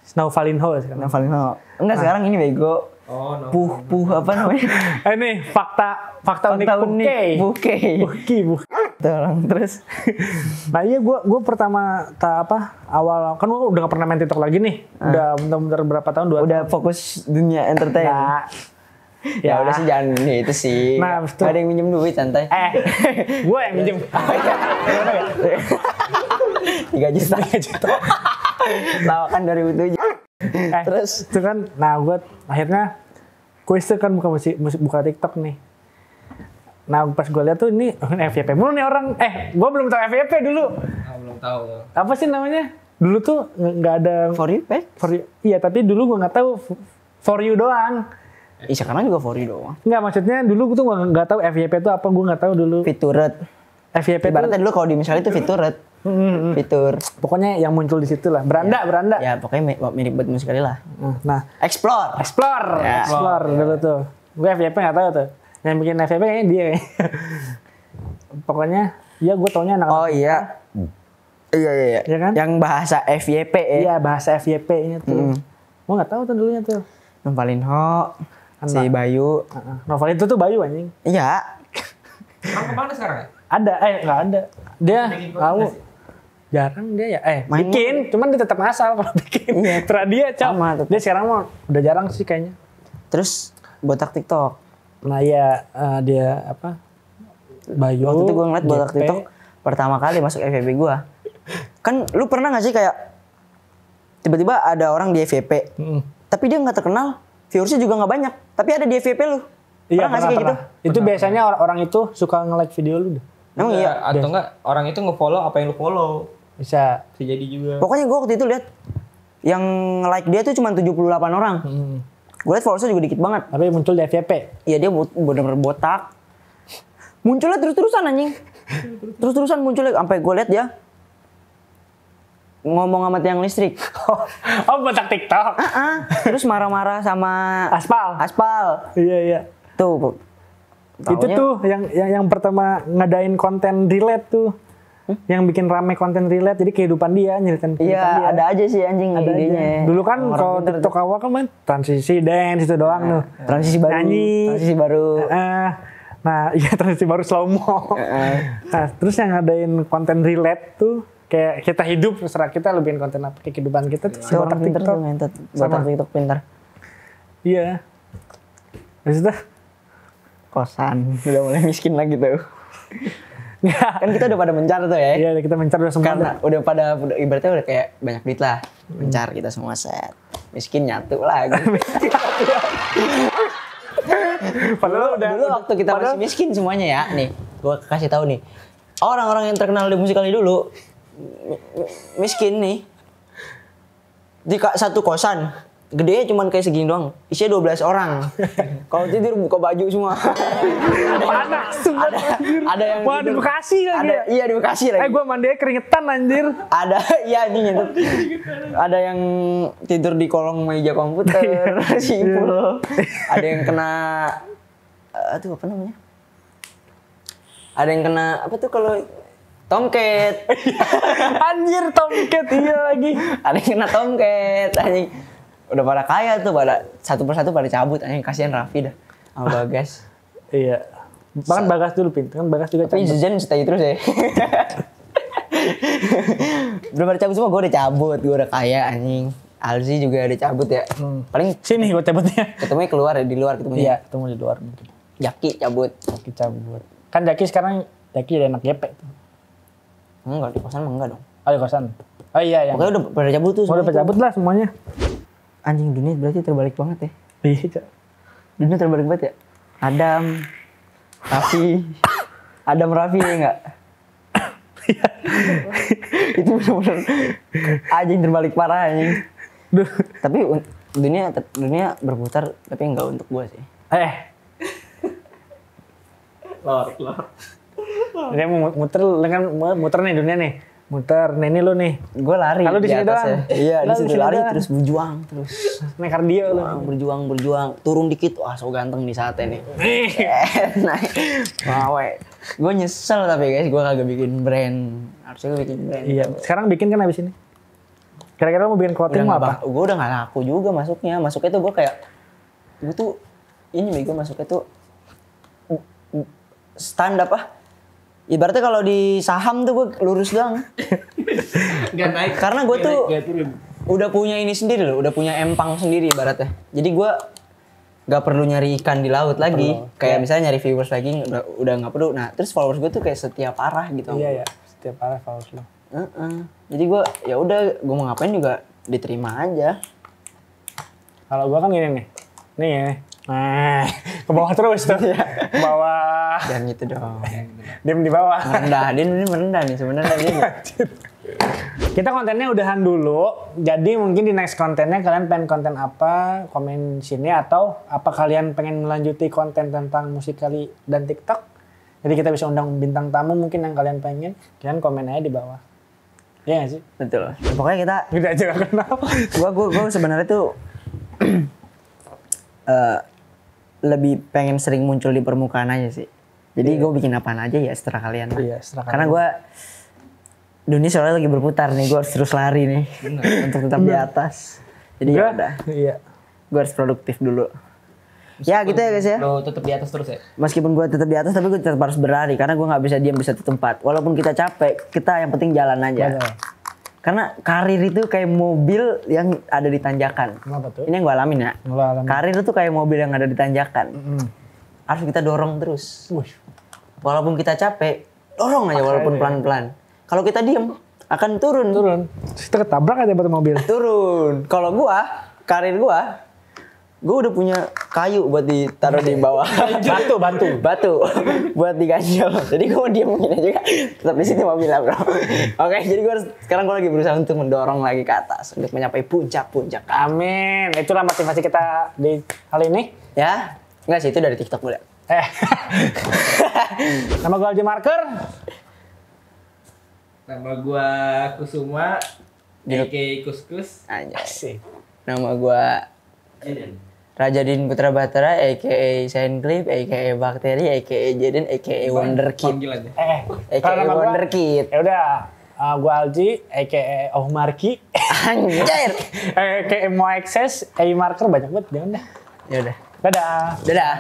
Snowvalinho sekarang. Enggak, sekarang ini bego. Oh, no. Puh apa namanya? Ini fakta unik Buki. Terus. Nah iya gue pertama awal kan gue udah gak pernah main TikTok lagi nih. Udah bener-bener berapa tahun? 2 tahun. Udah fokus dunia entertain. Nah, ya udah sih jangan itu sih. Nah, gak ada yang minjem duit santai. Gue yang minjem. 3 juta. Lawakan 2007. Terus itu kan, nah gue akhirnya kuis tuh kan buka TikTok nih. Nah pas gue lihat tuh ini FYP mulu nih orang. Gue belum tahu FYP dulu. Belum tahu. Apa sih namanya? Dulu tuh nggak ada. For you pay? Iya, tapi dulu gue nggak tahu for you doang. Sekarang juga for you doang. Nggak, maksudnya dulu gue tuh nggak tahu FYP itu apa, gue nggak tahu dulu. Fiturret. FYP ibaratnya dulu kalau di misalnya itu fiturret. Fitur. Pokoknya yang muncul di situ lah. Beranda. Ya pokoknya mirip buat musik kali lah. Nah, Explore dulu tuh. Gue FYP nggak tahu tuh. Yang bikin FYP kayaknya dia. Pokoknya, ya gue taunya anak. Oh iya. Iya. Iya kan? Yang bahasa FYP ya. Iya, bahasa FYP-nya tuh. Gue nggak tahu tuh dulunya tuh. Novalinho, si Bayu. Novel itu tuh Bayu anjing. Iya. Emang kemana sekarang ya? Ada, nggak ada. Dia tahu. Jarang dia ya. Bikin, cuman dia tetap ngasal kalau bikin. Iya. Terus dia, Sama, dia sekarang mah udah jarang sih kayaknya. Terus botak TikTok. Nah ya dia apa? Bayu. Waktu itu gue ngeliat botak TikTok pertama kali masuk FYP gue. Kan lu pernah gak sih kayak tiba-tiba ada orang di FYP, tapi dia nggak terkenal, viewersnya juga nggak banyak, tapi ada di FYP lu. Iya, pernah nggak sih kayak gitu? Itu biasanya orang itu suka nge-like video lu deh. Emang iya? Atau enggak orang itu nge-follow apa yang lu follow. Bisa Jadi juga. Pokoknya gue waktu itu lihat yang like dia tuh cuma 78 orang. Gue liat followersnya juga dikit banget. Tapi muncul di FYP. Iya, dia bener-bener botak. Munculnya terus-terusan anjing. Terus-terusan munculnya sampai gue liat dia ngomong sama tiang listrik. Oh, botak TikTok. Terus marah-marah sama Aspal. Iya. Tuh. Itu tuh yang pertama ngadain konten relate tuh. Yang bikin rame konten relate, jadi kehidupan dia, nyeritain kehidupan dia. Iya, ada aja sih anjing ada idenya. Aja. Dulu kan kalau TikTok awal kan main transisi dance itu doang tuh. Transisi baru. Nyanyi. Transisi baru. Nah, iya transisi baru slow mo. Nah, terus yang ngadain konten relate tuh kayak kita hidup, terserah kita lu bikin konten apa, kayak kehidupan kita tuh. Orang pintar tuh ngentot. Botak TikTok pintar. Iya. Habis itu kosan. Udah mulai miskin lagi tuh. Kan kita udah pada mencar tuh ya. Iya, kita mencar udah semua. Karena udah ibaratnya udah kayak banyak duit lah. Mencar kita semua set. Miskin nyatu lagi. Padahal dulu waktu kita masih miskin semuanya ya. Nih, gua kasih tahu nih. Orang-orang yang terkenal di musik kali dulu, miskin nih, di satu kosan Gede cuman kayak segini doang. Isinya 12 orang. Kalau tidur buka baju semua. Panas semua. Ada yang Wah, di Bekasi lagi. ada, iya di Bekasi lagi. Gua mandinya keringetan anjir. Ada iya anjing itu. Ada yang tidur di kolong meja komputer, sipul. Ada yang kena aduh apa namanya? Ada yang kena apa tuh kalau tomcat. Anjir tomcat iya lagi. Ada yang kena tomcat anjing. Udah pada kaya tuh, pada satu persatu pada cabut anjing, kasihan Raffi dah sama Bagas. Iya. Bahkan Bagas dulu kan Bagas juga Tapi Zuzan stay terus ya. Udah pada cabut semua, gue udah cabut, gue udah kaya anjing. Alzi juga udah cabut ya. Paling sini gue cabutnya. ketemunya keluar ya, di luar ketemunya. Iya, ketemu di luar mungkin. Jaki cabut. Jaki cabut. Kan Jaki sekarang jadi anak GP tuh. Enggak, di kosan mah enggak dong. Oh, di kosan. Oh iya yang. Pokoknya udah pada cabut tuh. Udah cabut lah semuanya. Anjing, dunia berarti terbalik banget ya. Iya. Dunia terbalik banget ya. Adam, Raffi, Raffi ya enggak? Itu benar-benar anjing terbalik parah anjing. Duh. Tapi dunia berputar tapi enggak untuk gua sih. Lor. Dia mau muter nih dunia nih. Muter, ini lu nih. Gue lari. Kalau di sini doang. Iya, di Lalu situ di sini lari doang. terus berjuang terus. Naik kardio lu. Berjuang. Turun dikit, wah so ganteng nih saatnya nih. Naik. Mawe. Gue nyesel tapi guys, gue kagak bikin brand. Harusnya gue bikin brand. Iya, sekarang bikin kan abis ini. Kira-kira mau bikin clothing mau apa? Gue udah gak laku juga masuknya. Masuknya tuh gue kayak, gue tuh ini gue masuknya tuh stand apa? Ibaratnya kalau di saham tuh gue lurus doang. Gak naik. Karena gue tuh gak turun. udah punya ini sendiri loh, udah punya empang sendiri ibaratnya. Jadi gue gak perlu nyari ikan di laut lagi. Kayak misalnya nyari viewers lagi udah gak perlu. Nah terus followers gue tuh kayak setiap arah gitu. Iya, setiap arah followers lo. Jadi gue ya udah gue mau ngapain juga diterima aja. Kalau gua kan gini nih. Nih ya. Nah, ke bawah terus tuh. Ke bawah. Jangan gitu dong. Diam di bawah. Merendah, dia ini merendah nih sebenarnya dia. Kita kontennya udahan dulu. Jadi mungkin di next kontennya kalian pengen konten apa? Komen sini atau apa kalian pengen melanjuti konten tentang Musical.ly dan TikTok? Jadi kita bisa undang bintang tamu mungkin yang kalian pengen. Kalian komen aja di bawah. Iya gak sih? Betul. Pokoknya kita aja gak kenal. Gua sebenarnya tuh lebih pengen sering muncul di permukaan aja sih. Jadi gue bikin apaan aja ya setelah kalian. Iya, setelah Karena gue dunia soalnya lagi berputar nih, gue harus terus lari nih untuk tetap di atas. Jadi ya udah. Iya. Gue harus produktif dulu. Ya gitu ya guys ya. Lo tetap di atas terus ya? Meskipun gue tetap di atas tapi gue tetap harus berlari karena gue nggak bisa diam di satu tempat. Walaupun kita capek, kita yang penting jalan aja. Betul. Karena karir itu kayak mobil yang ada di tanjakan. Kenapa tuh? Ini yang gue alamin ya. Lo alamin. Karir itu kayak mobil yang ada di tanjakan. Harus kita dorong terus. Walaupun kita capek, dorong aja walaupun pelan-pelan. Kalau kita diem, akan turun. Terus kita ketabrak aja batu mobil. Turun. Kalau karir gua udah punya kayu buat ditaruh di bawah. Batu buat diganjel. Jadi gua mau diem mungkin aja tetap di sini mobilnya, bro. Oke, jadi sekarang gua lagi berusaha untuk mendorong lagi ke atas untuk mencapai puncak-puncak. Amin. Itulah motivasi kita di hal ini. Ya, enggak sih itu dari TikTok boleh. Nama gue Alji Marker. Nama gua Kusuma, aka Kuskus. Anjay. Nama gua Rajadin Putra Batara, aka Sandclip, aka Bakteri, aka Jaden, aka Wonderkid. Panggil aja. Aka Wonderkid. Ya udah, gue Alji, aka Oh Marki. Anjir. Aka Mo Access, Marker banyak banget, jangan dah. Ya udah. Dadah. Dadah.